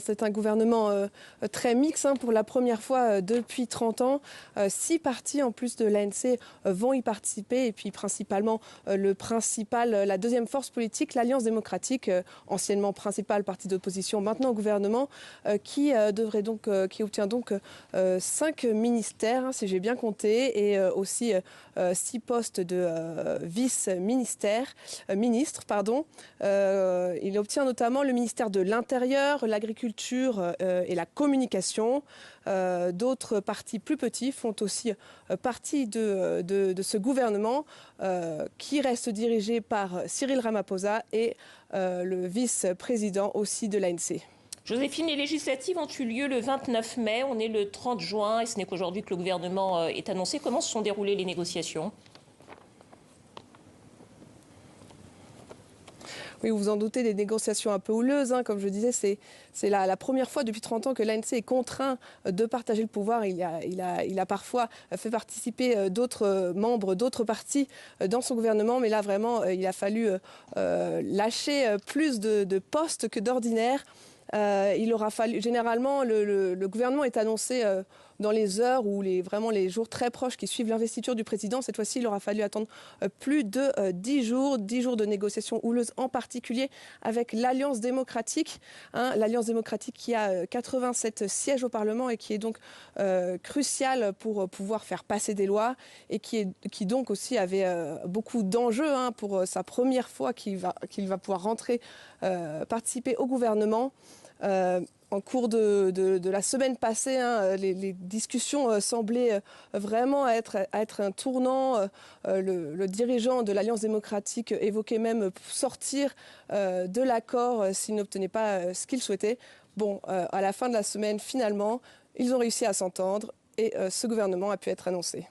C'est un gouvernement très mixte pour la première fois depuis 30 ans. 6 partis en plus de l'ANC vont y participer et puis principalement la deuxième force politique, l'Alliance démocratique, anciennement principal parti d'opposition, maintenant au gouvernement, qui obtient donc 5 ministères, si j'ai bien compté, et aussi 6 postes de ministre. Il obtient notamment le ministère de l'Intérieur, l'Agriculture et la communication. D'autres partis plus petits font aussi partie de ce gouvernement qui reste dirigé par Cyril Ramaphosa et le vice-président aussi de l'ANC. Joséphine, les législatives ont eu lieu le 29 mai, on est le 30 juin et ce n'est qu'aujourd'hui que le gouvernement est annoncé. Comment se sont déroulées les négociations ? Oui, vous vous en doutez, des négociations un peu houleuses. Comme je disais, c'est la première fois depuis 30 ans que l'ANC est contraint de partager le pouvoir. Il a parfois fait participer d'autres membres, d'autres partis dans son gouvernement. Mais là, vraiment, il a fallu lâcher plus de postes que d'ordinaire. Il aura fallu. Généralement, le gouvernement est annoncé dans les heures ou les jours très proches qui suivent l'investiture du président. Cette fois-ci, il aura fallu attendre plus de 10 jours de négociations houleuses, en particulier avec l'Alliance démocratique. L'Alliance démocratique qui a 87 sièges au Parlement et qui est donc cruciale pour pouvoir faire passer des lois et qui donc aussi avait beaucoup d'enjeux pour sa première fois qu'il va pouvoir rentrer participer au gouvernement. En cours de la semaine passée, les discussions semblaient vraiment être un tournant. Le dirigeant de l'Alliance démocratique évoquait même sortir de l'accord s'il n'obtenait pas ce qu'il souhaitait. Bon, à la fin de la semaine, finalement, ils ont réussi à s'entendre et ce gouvernement a pu être annoncé.